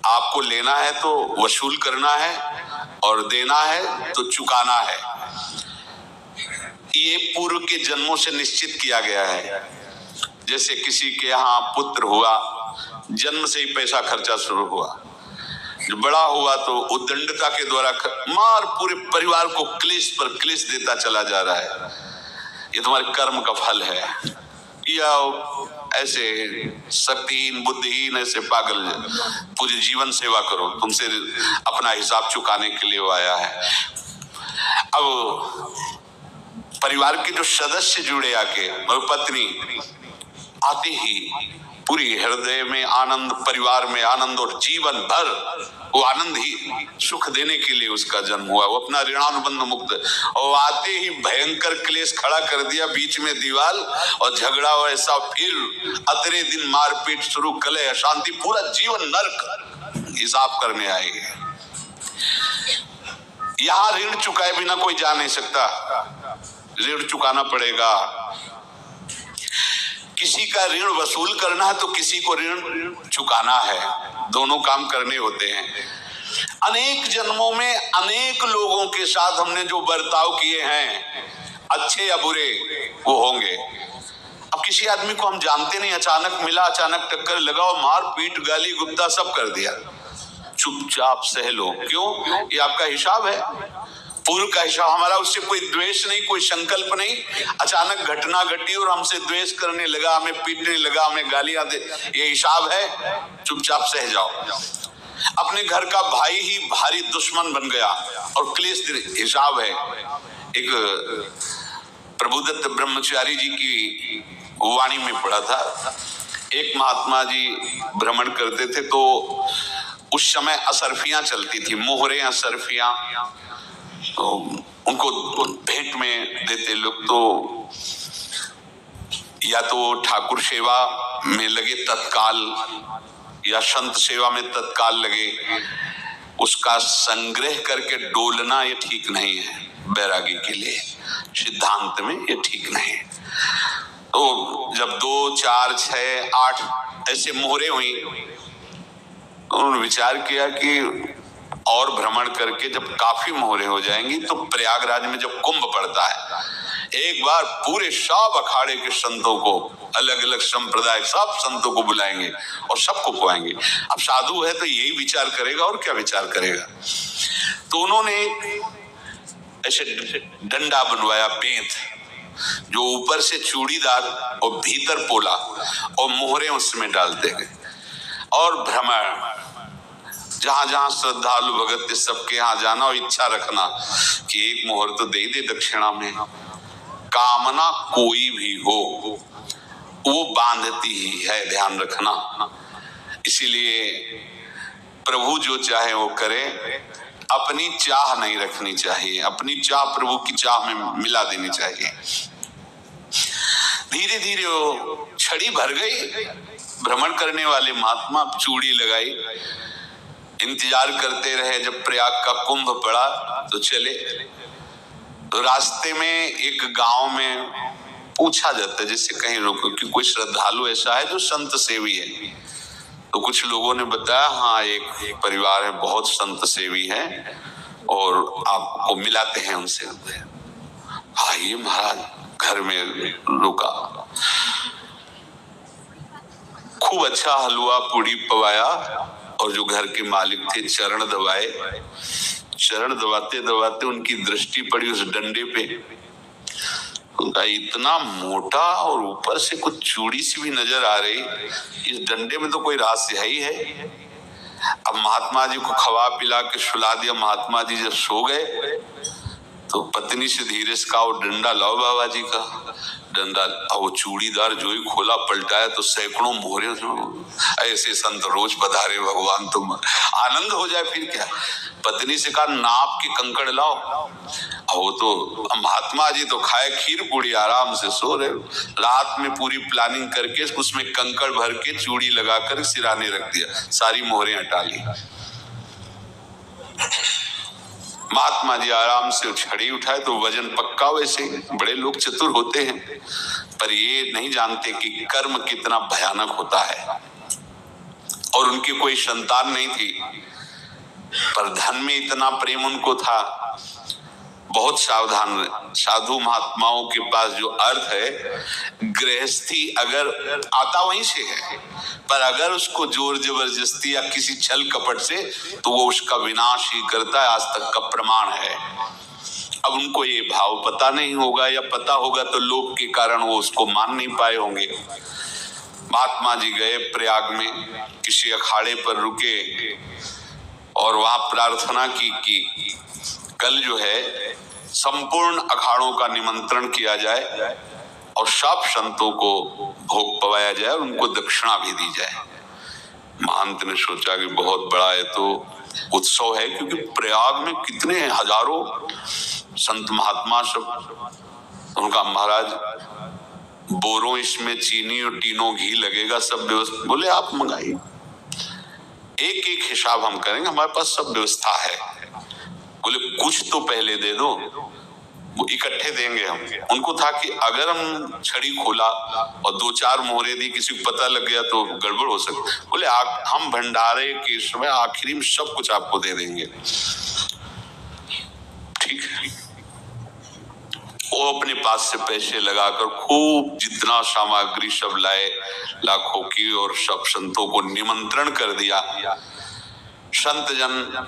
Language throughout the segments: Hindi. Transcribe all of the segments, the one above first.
आपको लेना है तो वसूल करना है और देना है तो चुकाना है। ये पूर्व के जन्मों से निश्चित किया गया है। जैसे किसी के यहाँ पुत्र हुआ, जन्म से ही पैसा खर्चा शुरू हुआ, जो बड़ा हुआ तो उद्दंडता के द्वारा मार पूरे परिवार को क्लेश पर क्लेश देता चला जा रहा है। ये तुम्हारे कर्म का फल है। या ऐसे शक्तिहीन बुद्धिहीन ऐसे पागल पूरे जीवन सेवा करो, तुमसे अपना हिसाब चुकाने के लिए वो आया है। अब परिवार के जो सदस्य जुड़े आके, पत्नी आते ही पूरी हृदय में आनंद, परिवार में आनंद और जीवन भर वो आनंद ही सुख देने के लिए उसका जन्म हुआ। वो अपना ऋणानुबंध मुक्त, और आते ही भयंकर क्लेश खड़ा कर दिया, बीच में दीवार और झगड़ा वैसा, फिर अतरे दिन मारपीट शुरू, कलह अशांति, पूरा जीवन नरक हिसाब करने आए। यहाँ ऋण चुकाए बिना कोई जा नहीं सकता, ऋण चुकाना पड़ेगा। किसी का ऋण वसूल करना है तो किसी को ऋण चुकाना है, दोनों काम करने होते हैं। अनेक जन्मों में अनेक लोगों के साथ हमने जो बर्ताव किए हैं, अच्छे या बुरे, वो होंगे। अब किसी आदमी को हम जानते नहीं, अचानक मिला, अचानक टक्कर लगाओ, मार पीट गाली गुप्ता सब कर दिया, चुपचाप सह लो। क्यों? ये आपका हिसाब है, पूर्व का हिसाब। हमारा उससे कोई द्वेष नहीं, कोई संकल्प नहीं। अचानक घटना घटी और हमसे द्वेष करने लगा, हमें पीटने लगा, हमें गालियां दे, ये हिसाब है, चुपचाप सह जाओ। अपने घर का भाई ही भारी दुश्मन बन गया और क्लेश, हिसाब है। एक प्रभुदत्त ब्रह्मचारी जी की वाणी में पढ़ा था, एक महात्मा जी भ्रमण करते थे तो उस समय असरफियां चलती थी, मोहरे असरफियां, तो उनको भेंट में देते लोग। तो या तो ठाकुर सेवा में लगे तत्काल, या संत सेवा में तत्काल लगे, उसका संग्रह करके डोलना ये ठीक नहीं है। बैरागी के लिए सिद्धांत में ये ठीक नहीं है। तो जब 2, 4, 6, 8 ऐसे मोहरे हुई, उन्होंने विचार किया कि और भ्रमण करके जब काफी मोहरे हो जाएंगी तो प्रयागराज में जब कुंभ पड़ता है, एक बार पूरे सब अखाड़े के संतों को, अलग अलग संप्रदाय सब संतों को बुलाएंगे और सबको खुआएंगे। अब साधु है तो यही विचार करेगा, और क्या विचार करेगा। तो उन्होंने ऐसे डंडा बनवाया, बेंत, जो ऊपर से चूड़ीदार और भीतर पोला, और मोहरे उसमें डालते गए। और भ्रमण, जहां जहां श्रद्धालु भगत सबके यहाँ जाना और इच्छा रखना कि एक मोहर तो दे दे दक्षिणा में। कामना कोई भी हो वो बांधती ही है, ध्यान रखना। इसीलिए प्रभु जो चाहे वो करे, अपनी चाह नहीं रखनी चाहिए, अपनी चाह प्रभु की चाह में मिला देनी चाहिए। धीरे धीरे वो छड़ी भर गई। भ्रमण करने वाले महात्मा चूड़ी लगाई, इंतजार करते रहे। जब प्रयाग का कुंभ पड़ा तो चले। तो रास्ते में एक गांव में पूछा जाता है, जैसे कहीं रुको कि कोई श्रद्धालु ऐसा है जो संत सेवी है। तो कुछ लोगों ने बताया, हाँ एक परिवार है, बहुत संत सेवी है और आपको मिलाते हैं उनसे। आइए महाराज, घर में रुका, खूब अच्छा हलवा पूड़ी पवाया, और जो घर के मालिक थे चरण दबाए। चरण दबाते दबाते उनकी दृष्टि पड़ी उस डंडे पे, उनका इतना मोटा और ऊपर से कुछ चूड़ी सी भी नजर आ रही, इस डंडे में तो कोई रहस्य है ही है। अब महात्मा जी को खवा पिला के सुला दिया। महात्मा जी जब सो गए तो पत्नी से धीरे से कहा, वो डंडा लाओ बाबा जी का डंडा। वो चूड़ीदार जो ही खोला पलटाया तो सैकड़ों मोहरे। ऐसे संत रोज पधारे भगवान, तुम आनंद हो जाए फिर क्या। पत्नी से कहा, नाप के कंकड़ लाओ। वो तो महात्मा जी तो खाए खीर पूड़ी, आराम से सो रहे। रात में पूरी प्लानिंग करके उसमें कंकड़ भर के चूड़ी लगाकर सिराने रख दिया, सारी मोहरें हटा ली। महात्मा जी आराम से छड़ी उठाए तो वजन पक्का। वैसे बड़े लोग चतुर होते हैं, पर ये नहीं जानते कि कर्म कितना भयानक होता है और उनकी कोई संतान नहीं थी, पर धन में इतना प्रेम उनको था। बहुत सावधान साधु महात्माओं के पास जो अर्थ है, गृहस्थी अगर आता वहीं से है, पर अगर उसको जोर जबरदस्ती या किसी छल कपट से, तो वो उसका विनाश ही करता है। आज तक का प्रमाण है। अब उनको ये भाव पता नहीं होगा, या पता होगा तो लोभ के कारण वो उसको मान नहीं पाए होंगे। महात्मा जी गए प्रयाग में, किसी अखाड़े पर रुके और वहां प्रार्थना की कि कल जो है संपूर्ण अखाड़ों का निमंत्रण किया जाए और सब संतों को भोग पवाया जाए और उनको दक्षिणा भी दी जाए। महंत ने सोचा कि बहुत बड़ा है तो उत्सव है, क्योंकि प्रयाग में कितने हजारों संत महात्मा सब। उनका महाराज बोरों इसमें चीनी और तीनों घी लगेगा, सब व्यवस्था। बोले आप मंगाइए, एक एक हिसाब हम करेंगे, हमारे पास सब व्यवस्था है। बोले कुछ तो पहले दे दो, वो इकट्ठे देंगे हम। उनको था कि अगर हम छड़ी खोला और 2-4 मोहरे दी, किसी को पता लग गया तो गड़बड़ हो सकती। बोले हम भंडारे के समय आखिरी में सब कुछ आपको दे देंगे। ठीक है। वो अपने पास से पैसे लगाकर खूब जितना सामग्री सब लाए लाखों की, और सब संतों को निमंत्रण कर दिया। संत जन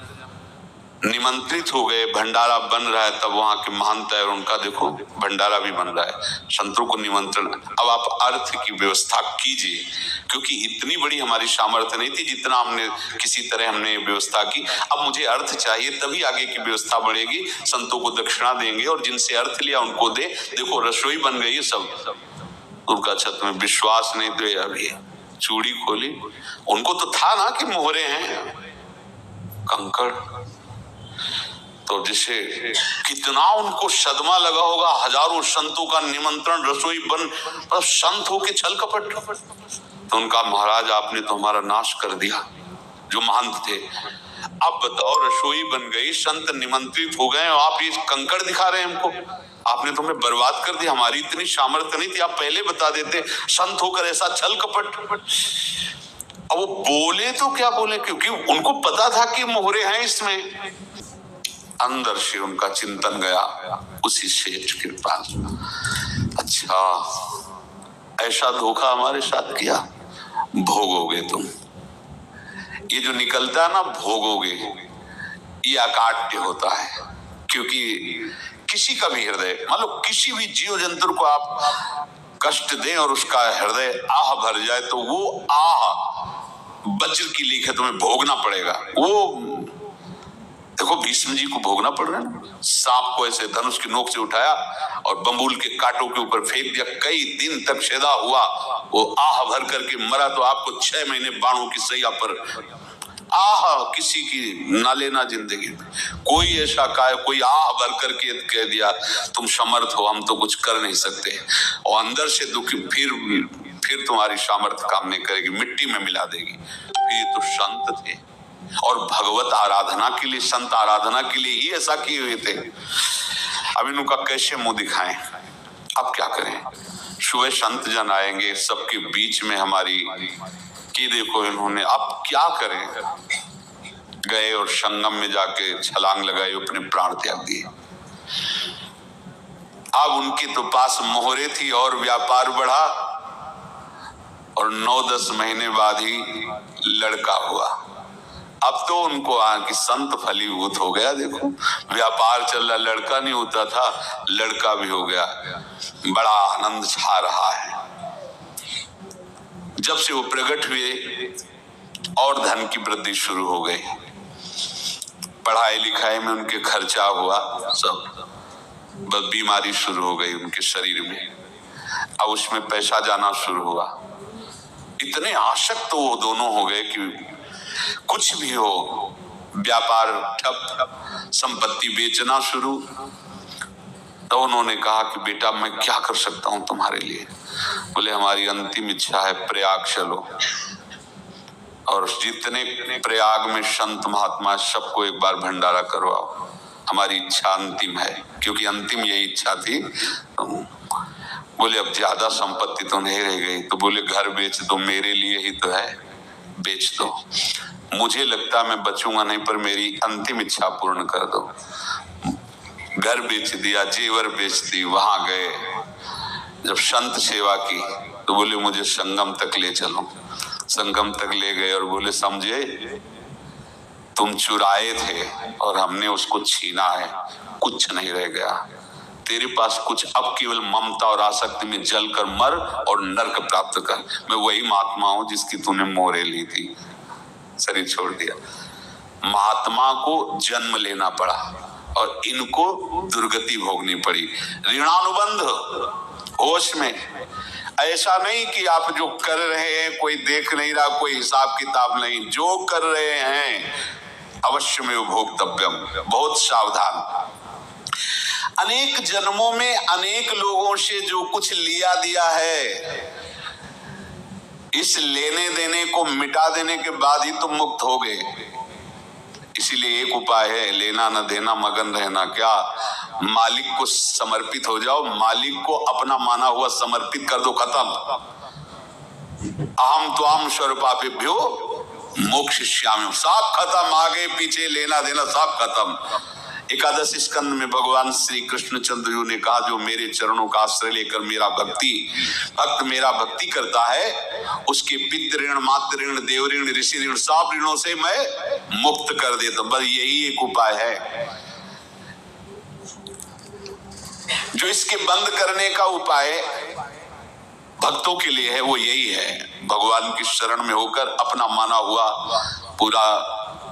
निमंत्रित हो गए, भंडारा बन रहा है। तब वहां के महंत है, उनका देखो भंडारा भी बन रहा है, संतों को निमंत्रण। अब आप अर्थ की व्यवस्था कीजिए, क्योंकि इतनी बड़ी हमारी सामर्थ्य नहीं थी जितना हमने किसी तरह हमने व्यवस्था की। अब मुझे अर्थ चाहिए, तभी आगे की व्यवस्था बढ़ेगी। संतों को दक्षिणा देंगे और जिनसे अर्थ लिया उनको दे। देखो रसोई बन गई है सब। उनका छत में विश्वास नहीं तो अभी चूड़ी खोली। उनको तो था ना कि मोहरे हैं कंकड़, तो जिसे कितना उनको सदमा लगा होगा। हजारों संतों का निमंत्रण, रसोई बन, पर संत हो के छल कपट। तो उनका महाराज आपने तो हमारा नाश कर दिया, जो महंत थे। अब बताओ रसोई बन गई, संत निमंत्रित हो गए, और आप ये कंकड़ दिखा रहे हैं हमको। आपने तो हमें बर्बाद कर दिया, हमारी इतनी सामर्थ्य नहीं थी, आप पहले बता देते। संत होकर ऐसा छल कपट। अब वो बोले तो क्या बोले, क्योंकि उनको पता था कि मोहरे हैं इसमें। अंदर से उनका चिंतन गया उसी सेठ के पास। अच्छा ऐसा धोखा हमारे साथ किया, भोगोगे तुम। ये जो निकलता है ना भोगोगे, ये अकाट्य होता है। क्योंकि किसी का भी हृदय, मान लो किसी भी जीव जंतु को आप कष्ट दें और उसका हृदय आह भर जाए, तो वो आह वज्र की लीक है, तुम्हें भोगना पड़ेगा। वो देखो भीष्म जी को भोगना पड़ रहा है। सांप को ऐसे धनुष की नोक से उठाया और बंबूल के कांटों के ऊपर फेंक दिया, कई दिन तक छेदा हुआ, वो आह भर करके मरा। तो आपको 6 महीने बाणों की सैया पर आह किसी की ना लेना जिंदगी में। कोई ऐसा कहा, कोई आह भर करके कह दिया तुम समर्थ हो, हम तो कुछ कर नहीं सकते, और अंदर से दुखी, फिर तुम्हारी सामर्थ्य काम नहीं करेगी, मिट्टी में मिला देगी। फिर तो संत थे और भगवत आराधना के लिए, संत आराधना के लिए ही ऐसा किए हुए थे। अब इनका कैसे मुंह दिखाएं, अब क्या करें। सुबह संत जन आएंगे, सबके बीच में हमारी कि देखो इन्होंने, अब क्या करें। गए और संगम में जाके छलांग लगाई, अपने प्राण त्याग दिए। अब उनके तो पास मोहरे थी और व्यापार बढ़ा, और 9-10 महीने बाद ही लड़का हुआ। अब तो उनको कि संत फलीभूत हो गया। देखो व्यापार चल रहा, लड़का नहीं होता था, लड़का भी हो गया। बड़ा आनंद छा रहा है। जब से वो प्रकट हुए और धन की वृद्धि शुरू हो गई, पढ़ाई लिखाई में उनके खर्चा हुआ, सब बस बीमारी शुरू हो गई उनके शरीर में। अब उसमें पैसा जाना शुरू हुआ। इतने आसक्त तो वो दोनों हो गए कि कुछ भी हो, व्यापार ठप, संपत्ति बेचना शुरू। तो उन्होंने कहा कि बेटा मैं क्या कर सकता हूं तुम्हारे लिए। बोले हमारी अंतिम इच्छा है प्रयाग चलो, और जितने प्रयाग में संत महात्मा सबको एक बार भंडारा करवाओ। हमारी इच्छा अंतिम है, क्योंकि अंतिम यही इच्छा थी। बोले अब ज्यादा संपत्ति तो नहीं रह गई। तो बोले घर बेच दो, मेरे लिए ही तो है। बेच दो। मुझे लगता मैं बचूंगा नहीं, पर मेरी अंतिम इच्छा पूर्ण कर दो। घर बेच दिया, जेवर बेच दी। वहां गए, जब संत सेवा की तो बोले मुझे संगम तक ले चलो। संगम तक ले गए और बोले समझे, तुम चुराए थे और हमने उसको छीना है, कुछ नहीं रह गया तेरे पास कुछ, अब केवल ममता और आसक्ति में जल कर मर और नरक प्राप्त कर। मैं वही महात्मा हूं जिसकी तूने मोहरें ली थी, शरीर छोड़ दिया। महात्मा को जन्म लेना पड़ा और इनको दुर्गति भोगनी पड़ी। ऋणानुबंध होश में, ऐसा नहीं कि आप जो कर रहे हैं कोई देख नहीं रहा, कोई हिसाब किताब नहीं, जो कर रहे हैं अवश्य में भोक्तव्यम। बहुत सावधान। अनेक जन्मों में अनेक लोगों से जो कुछ लिया दिया है, इस लेने देने को मिटा देने के बाद ही तुम मुक्त हो गए। इसीलिए एक उपाय है, लेना न देना, मगन रहना। क्या? मालिक को समर्पित हो जाओ, मालिक को अपना माना हुआ समर्पित कर दो, खत्म। अहम त्वाम स्वरूपापेभ्यो मोक्षयिष्यामि, सब खत्म। आगे पीछे लेना देना सब खत्म। एकादश स्कंद में भगवान श्री कृष्ण चंद्र ने कहा, जो मेरे चरणों का आश्रय लेकर भक्त मेरा भक्ति करता है, उसके पितृ ऋण, मातृ ऋण, देव ऋण, ऋषि ऋण, सब ऋणों से मैं मुक्त कर देता हूं। बस यही एक उपाय है जो इसके बंद करने का उपाय भक्तों के लिए है, वो यही है, भगवान की शरण में होकर अपना माना हुआ पूरा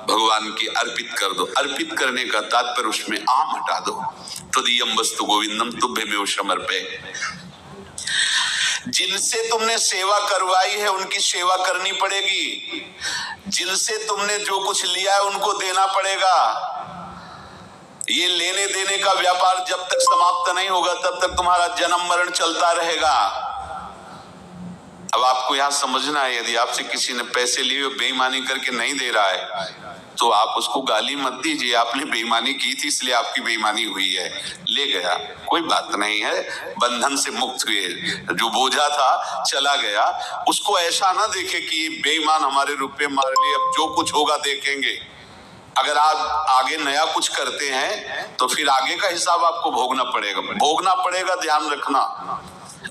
भगवान की अर्पित कर दो। अर्पित करने का तात्पर्य उसमें आम हटा दो। तदीयम वस्तु गोविंदम तुभ्यमेव समर्पये। जिनसे तुमने सेवा करवाई है उनकी सेवा करनी पड़ेगी, जिनसे तुमने जो कुछ लिया है उनको देना पड़ेगा। ये लेने देने का व्यापार जब तक समाप्त नहीं होगा तब तक तुम्हारा जन्म मरण चलता रहेगा। अब आपको यहां समझना है, यदि आपसे किसी ने पैसे लिए बेईमानी करके नहीं दे रहा है तो आप उसको गाली मत दीजिए, आपने बेईमानी की थी इसलिए आपकी बेईमानी हुई है, ले गया, कोई बात नहीं है, बंधन से मुक्त हुए, जो बोझा था चला गया। उसको ऐसा ना देखे कि बेईमान हमारे रुपए मार लिए, अब जो कुछ होगा देखेंगे। अगर आप आगे नया कुछ करते हैं तो फिर आगे का हिसाब आपको भोगना पड़ेगा, ध्यान रखना।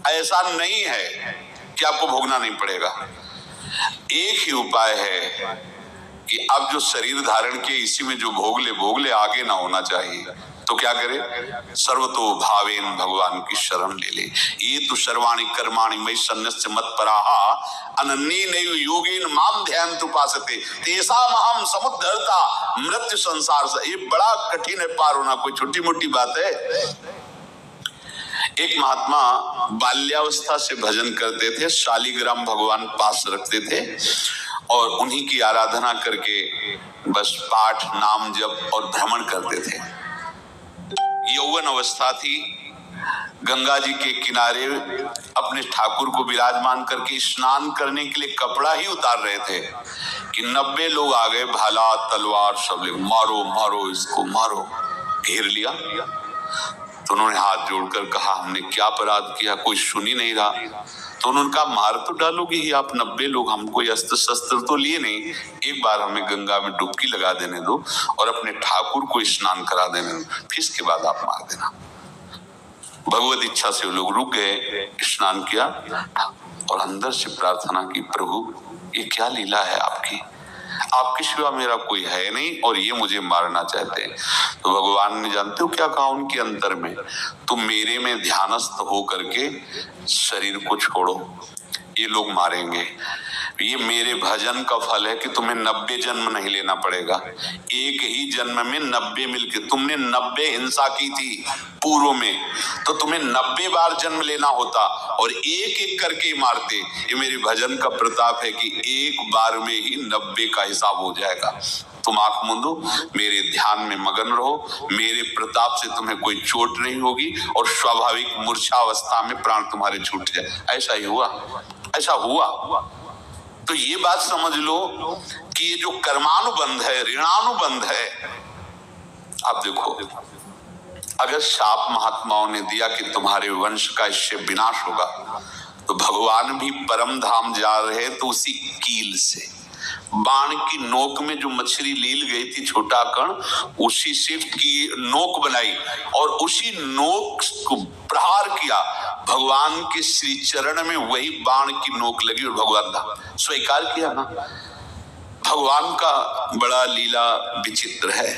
ऐसा नहीं है कि आपको भोगना नहीं पड़ेगा। एक ही उपाय है कि अब जो शरीर धारण किए इसी में जो भोग ले, आगे ना होना चाहिए। तो क्या करे? सर्वतो भावेन भगवान की शरण ले ले। ये तो सर्वाणि कर्माणि मयि सन्न्यस्य मत्पराः अनन्येनैव योगेन माम ध्यायन्तु उपासते तेषाम् अहं समुद्धर्ता मृत्यु संसार से। ये बड़ा कठिन है पार होना, कोई छोटी मोटी बात है। एक महात्मा बाल्यावस्था से भजन करते थे, शालिग्राम भगवान पास रखते थे और उन्हीं की आराधना करके बस पाठ, नाम, जप और भ्रमण करते थे। यौवन अवस्था थी, गंगा जी के किनारे अपने ठाकुर को विराजमान करके स्नान करने के लिए कपड़ा ही उतार रहे थे कि 90 लोग आ गए, भाला तलवार सब ले, मारो मारो इसको मारो, घेर लिया। तो उन्होंने हाथ जोड़कर कहा, हमने क्या अपराध किया, कोई सुन ही नहीं रहा। तो उन्होंने कहा, मार तो डालोगे ही आप 90 लोग, हम कोई अस्त्र शस्त्र तो लिए नहीं, एक बार हमें गंगा में डुबकी लगा देने दो और अपने ठाकुर को स्नान करा देने दो, फिर इसके बाद आप मार देना। भगवत इच्छा से वो लोग रुक गए, स्नान किया और अंदर से प्रार्थना की, प्रभु ये क्या लीला है आपकी, आपके सिवा मेरा कोई है नहीं और ये मुझे मारना चाहते हैं। तो भगवान ने जानते हो क्या कहा उनके अंतर में, तुम मेरे में ध्यानस्थ हो करके शरीर को छोड़ो, ये लोग मारेंगे। ये मेरे भजन का फल है कि तुम्हें 90 जन्म नहीं लेना पड़ेगा, एक ही जन्म में 90 मिलके, तुमने 90 हिंसा की थी पूर्व में, तो तुम्हें 90 बार जन्म लेना होता और एक एक करके मारते। ये मेरे भजन का प्रताप है कि एक बार में ही 90 का हिसाब हो जाएगा। तुम आंख मूंदो, मेरे ध्यान में मगन रहो, मेरे प्रताप से तुम्हें कोई चोट नहीं होगी और स्वाभाविक मूर्छा अवस्था में प्राण तुम्हारे छूट जाए। ऐसा ही हुआ, ऐसा हुआ। तो ये बात समझ लो कि ये जो कर्मानुबंध है, ऋणानुबंध है। आप देखो, अगर शाप महात्माओं ने दिया कि तुम्हारे वंश का इससे विनाश होगा, तो भगवान भी परम धाम जा रहे तो उसी कील से, बाण की नोक में जो मछली लील गई थी, छोटा कण, उसी से की नोक बनाई और उसी नोक को प्रहार किया भगवान के श्री चरण में, वही बाण की नोक लगी और भगवान ने स्वीकार किया ना। भगवान का बड़ा लीला विचित्र है।